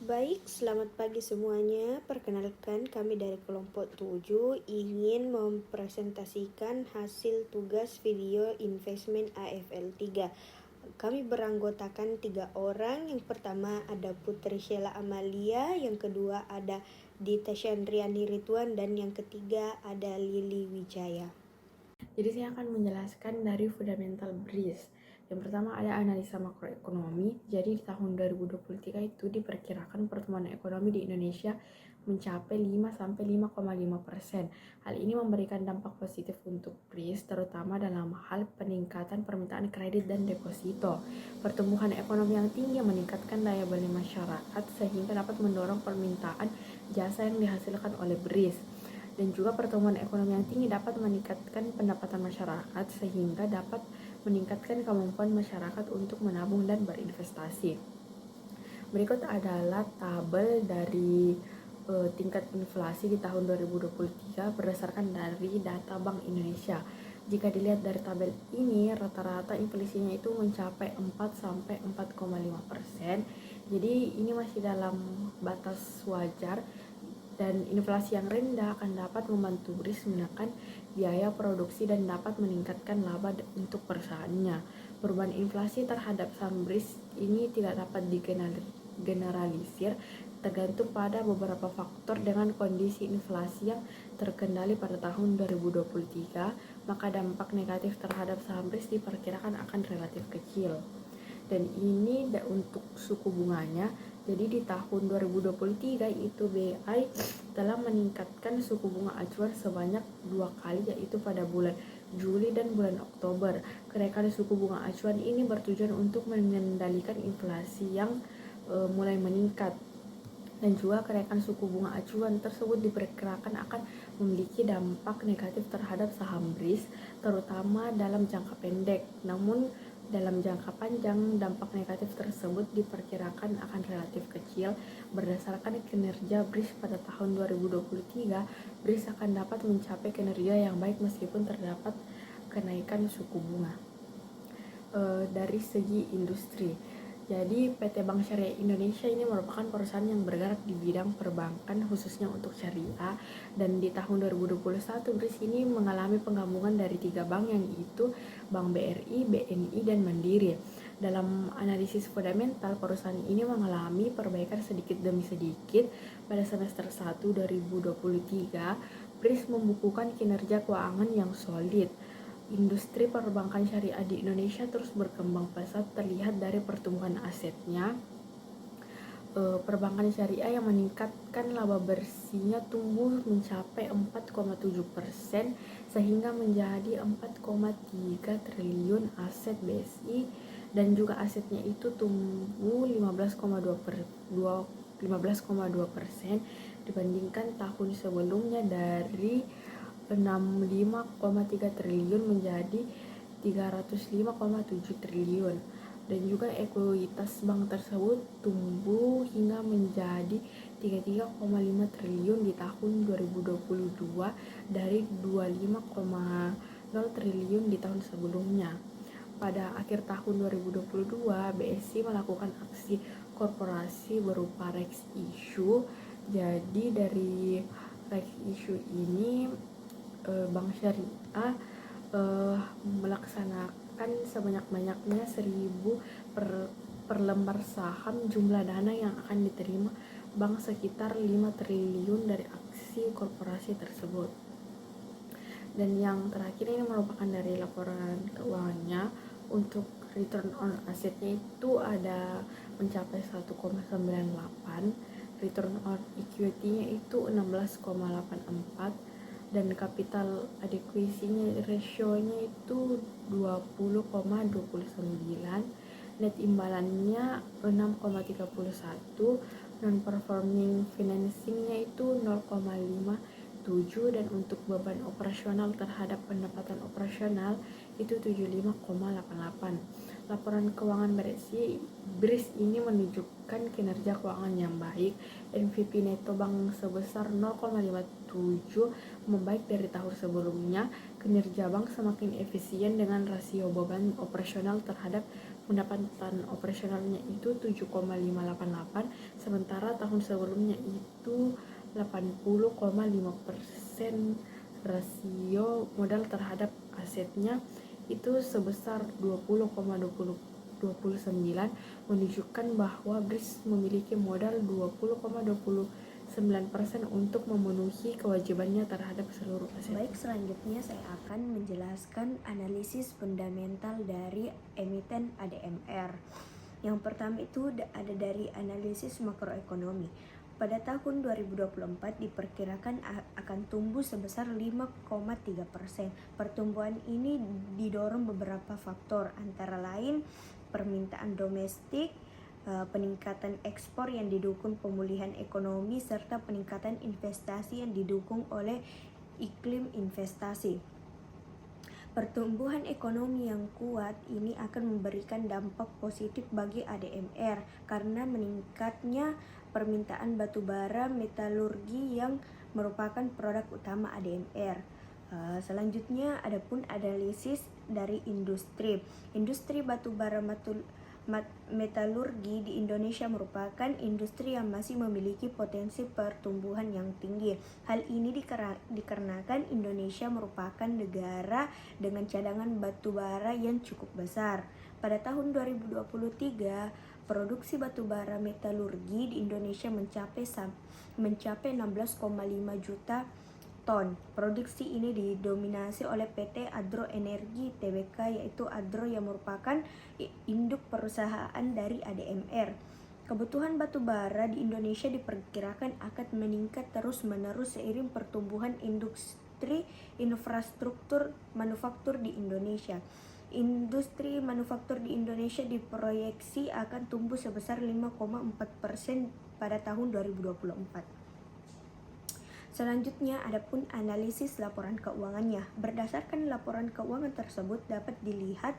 Baik, selamat pagi semuanya. Perkenalkan, kami dari kelompok 7 ingin mempresentasikan hasil tugas video investment AFL 3. Kami beranggotakan 3 orang. Yang pertama ada Putri Sheila Amalia, yang kedua ada Dita Chandriani Rituan, dan yang ketiga ada Lili Wijaya. Jadi saya akan menjelaskan dari fundamental BRIS. Yang pertama ada analisa makroekonomi. Jadi di tahun 2023 itu diperkirakan pertumbuhan ekonomi di Indonesia mencapai 5-5,5%. Hal ini memberikan dampak positif untuk BRIS, terutama dalam hal peningkatan permintaan kredit dan deposito. Pertumbuhan ekonomi yang tinggi meningkatkan daya beli masyarakat sehingga dapat mendorong permintaan jasa yang dihasilkan oleh BRIS. Dan juga pertumbuhan ekonomi yang tinggi dapat meningkatkan pendapatan masyarakat sehingga dapat meningkatkan kemampuan masyarakat untuk menabung dan berinvestasi. Berikut adalah tabel dari tingkat inflasi di tahun 2023 berdasarkan dari data Bank Indonesia. Jika dilihat dari tabel ini, rata-rata inflasinya itu mencapai 4-4,5%. Jadi ini masih dalam batas wajar, dan inflasi yang rendah akan dapat membantu BRIS menekan biaya produksi dan dapat meningkatkan laba untuk perusahaannya. Perubahan inflasi terhadap saham BRIS ini tidak dapat digeneralisir, tergantung pada beberapa faktor. Dengan kondisi inflasi yang terkendali pada tahun 2023, maka dampak negatif terhadap saham BRIS diperkirakan akan relatif kecil. Dan ini untuk suku bunganya. Jadi di tahun 2023 itu BI telah meningkatkan suku bunga acuan sebanyak 2 kali, yaitu pada bulan Juli dan bulan Oktober. Kenaikan suku bunga acuan ini bertujuan untuk mengendalikan inflasi yang mulai meningkat. Dan juga kenaikan suku bunga acuan tersebut diperkirakan akan memiliki dampak negatif terhadap saham BRIS, terutama dalam jangka pendek. Namun dalam jangka panjang, dampak negatif tersebut diperkirakan akan relatif kecil. Berdasarkan kinerja BRIS pada tahun 2023, BRIS akan dapat mencapai kinerja yang baik meskipun terdapat kenaikan suku bunga. Dari segi industri, jadi PT Bank Syariah Indonesia ini merupakan perusahaan yang bergerak di bidang perbankan khususnya untuk syariah, dan di tahun 2021 BRIS ini mengalami penggabungan dari 3 bank, yang itu Bank BRI, BNI, dan Mandiri. Dalam analisis fundamental, perusahaan ini mengalami perbaikan sedikit demi sedikit. Pada semester 1 2023, BRIS membukukan kinerja keuangan yang solid. Industri perbankan syariah di Indonesia terus berkembang pesat, terlihat dari pertumbuhan asetnya. Perbankan syariah yang meningkatkan laba bersihnya tumbuh mencapai 4,7% sehingga menjadi 4,3 triliun aset BSI, dan juga asetnya itu tumbuh 15,2% dibandingkan tahun sebelumnya, dari 65,3 triliun menjadi 305,7 triliun. Dan juga ekuitas bank tersebut tumbuh hingga menjadi 33,5 triliun di tahun 2022 dari 25,0 triliun di tahun sebelumnya. Pada akhir tahun 2022, BSI melakukan aksi korporasi berupa rights issue. Jadi dari rights issue ini Bank Syariah melaksanakan sebanyak-banyaknya 1000 per lembar saham. Jumlah dana yang akan diterima bank sekitar 5 triliun dari aksi korporasi tersebut. Dan yang terakhir ini merupakan dari laporan keuangannya. Untuk return on assetnya itu ada mencapai 1,98, return on equity-nya itu 16,84, dan capital adequacy-nya ratio-nya itu 20,29, net imbalannya 6,31, non performing financing-nya itu 0,57, dan untuk beban operasional terhadap pendapatan operasional itu 75,88. Laporan keuangan BRIS ini menunjukkan kinerja keuangan yang baik. NPV neto bank sebesar 0,57, membaik dari tahun sebelumnya. Kinerja bank semakin efisien dengan rasio beban operasional terhadap pendapatan operasionalnya itu 7,588, sementara tahun sebelumnya itu 80,5%. Rasio modal terhadap asetnya itu sebesar 20,29, menunjukkan bahwa BRIS memiliki modal 20,29% untuk memenuhi kewajibannya terhadap seluruh aset. Baik, selanjutnya saya akan menjelaskan analisis fundamental dari emiten ADMR. Yang pertama itu ada dari analisis makroekonomi. Pada tahun 2024 diperkirakan akan tumbuh sebesar 5,3%. Pertumbuhan ini didorong beberapa faktor, antara lain permintaan domestik, peningkatan ekspor yang didukung pemulihan ekonomi, serta peningkatan investasi yang didukung oleh iklim investasi. Pertumbuhan ekonomi yang kuat ini akan memberikan dampak positif bagi ADMR karena meningkatnya permintaan batubara metalurgi yang merupakan produk utama ADMR. Selanjutnya adapun analisis dari industri. Industri batubara metalurgi di Indonesia merupakan industri yang masih memiliki potensi pertumbuhan yang tinggi. Hal ini dikarenakan Indonesia merupakan negara dengan cadangan batubara yang cukup besar. Pada tahun 2023, produksi batubara metalurgi di Indonesia mencapai 16,5 juta ton. Produksi ini didominasi oleh PT Adro Energi Tbk, yaitu Adro yang merupakan induk perusahaan dari ADMR. Kebutuhan batubara di Indonesia diperkirakan akan meningkat terus-menerus seiring pertumbuhan industri infrastruktur manufaktur di Indonesia. Industri manufaktur di Indonesia diproyeksi akan tumbuh sebesar 5,4% pada tahun 2024. Selanjutnya adapun analisis laporan keuangannya. Berdasarkan laporan keuangan tersebut dapat dilihat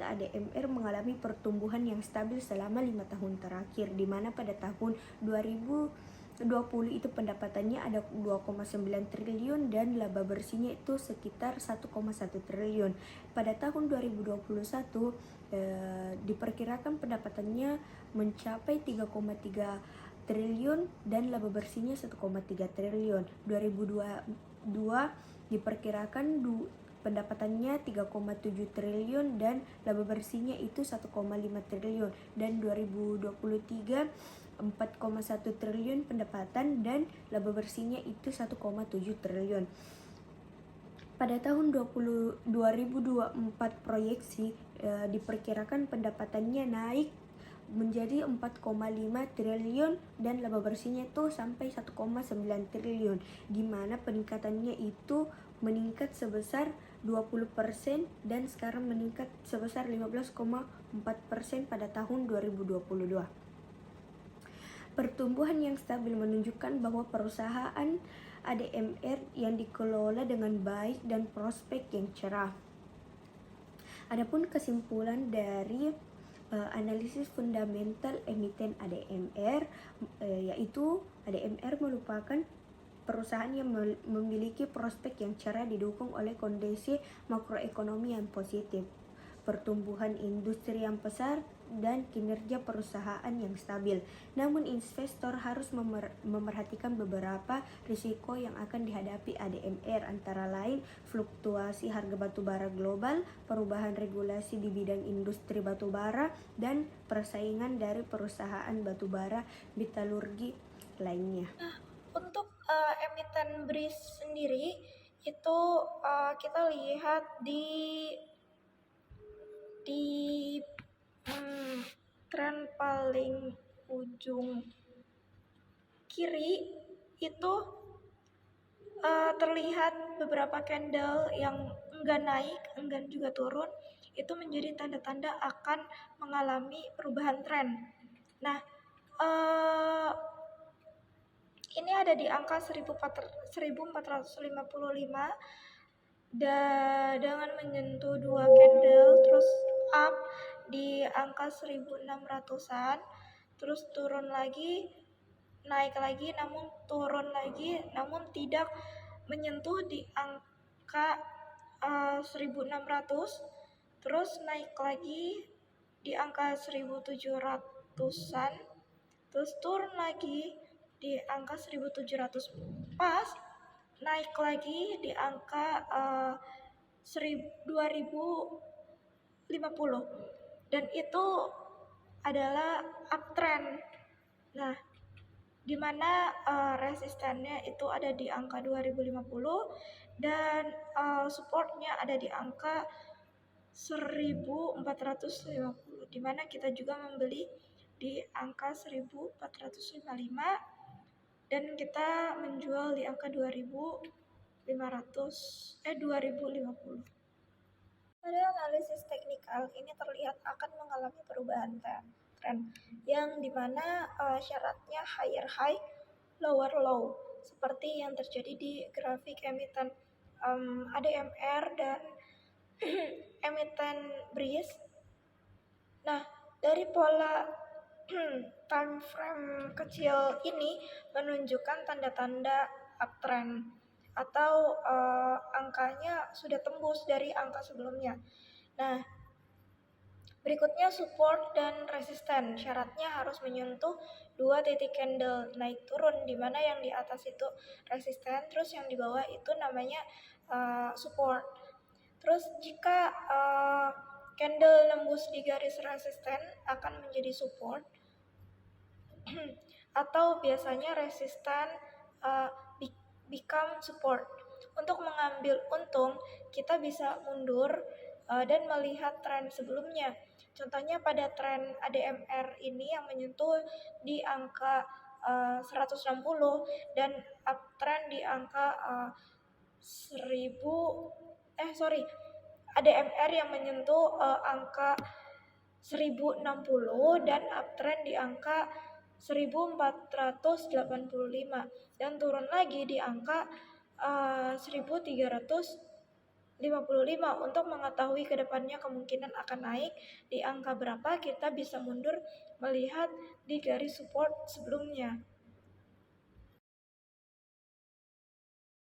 ADMR mengalami pertumbuhan yang stabil selama 5 tahun terakhir, di mana pada tahun 2020 itu pendapatannya ada 2,9 triliun dan laba bersihnya itu sekitar 1,1 triliun. Pada tahun 2021 diperkirakan pendapatannya mencapai 3,3 triliun dan laba bersihnya 1,3 triliun. 2022 diperkirakan pendapatannya 3,7 triliun dan laba bersihnya itu 1,5 triliun, dan 2023 4,1 triliun pendapatan dan laba bersihnya itu 1,7 triliun. Pada tahun 2024 proyeksi diperkirakan pendapatannya naik menjadi 4,5 triliun dan laba bersihnya itu sampai 1,9 triliun, di mana peningkatannya itu meningkat sebesar 20% dan sekarang meningkat sebesar 15,4% pada tahun 2022. Pertumbuhan yang stabil menunjukkan bahwa perusahaan ADMR yang dikelola dengan baik dan prospek yang cerah. Adapun kesimpulan dari analisis fundamental emiten ADMR, yaitu ADMR merupakan perusahaan yang memiliki prospek yang cerah didukung oleh kondisi makroekonomi yang positif, pertumbuhan industri yang besar, dan kinerja perusahaan yang stabil. Namun investor harus memerhatikan beberapa risiko yang akan dihadapi ADMR, antara lain fluktuasi harga batubara global, perubahan regulasi di bidang industri batubara, dan persaingan dari perusahaan batubara metalurgi lainnya. Untuk emiten BRIS sendiri itu kita lihat di tren paling ujung kiri itu terlihat beberapa candle yang enggan naik, enggan juga turun. Itu menjadi tanda-tanda akan mengalami perubahan tren. Nah, ini ada di angka 1455 dengan menyentuh dua candle terus up di angka 1600-an, terus turun lagi, naik lagi, namun turun lagi, namun tidak menyentuh di angka 1600, terus naik lagi di angka 1700-an, terus turun lagi di angka 1700, pas naik lagi di angka 2050, dan itu adalah uptrend. Nah, di mana resistannya itu ada di angka 2050 dan supportnya ada di angka 1450, di mana kita juga membeli di angka 1455 dan kita menjual di angka 2050. Pada analisis teknikal ini terlihat akan mengalami perubahan tren yang dimana syaratnya higher high, lower low, seperti yang terjadi di grafik emiten ADMR dan emiten BRIS. Nah, dari pola time frame kecil ini menunjukkan tanda-tanda uptrend atau angkanya sudah tembus dari angka sebelumnya. Nah, berikutnya support dan resisten. Syaratnya harus menyentuh 2 titik candle naik turun, di mana yang di atas itu resisten, terus yang di bawah itu namanya support. Terus jika candle nembus di garis resisten akan menjadi support atau biasanya resisten become support. Untuk mengambil untung, kita bisa mundur dan melihat tren sebelumnya. Contohnya pada tren ADMR ini yang menyentuh di angka 160 dan uptrend di angka ADMR yang menyentuh angka 1060 dan uptrend di angka 1485 dan turun lagi di angka 1355. Untuk mengetahui kedepannya kemungkinan akan naik di angka berapa, kita bisa mundur melihat di garis support sebelumnya.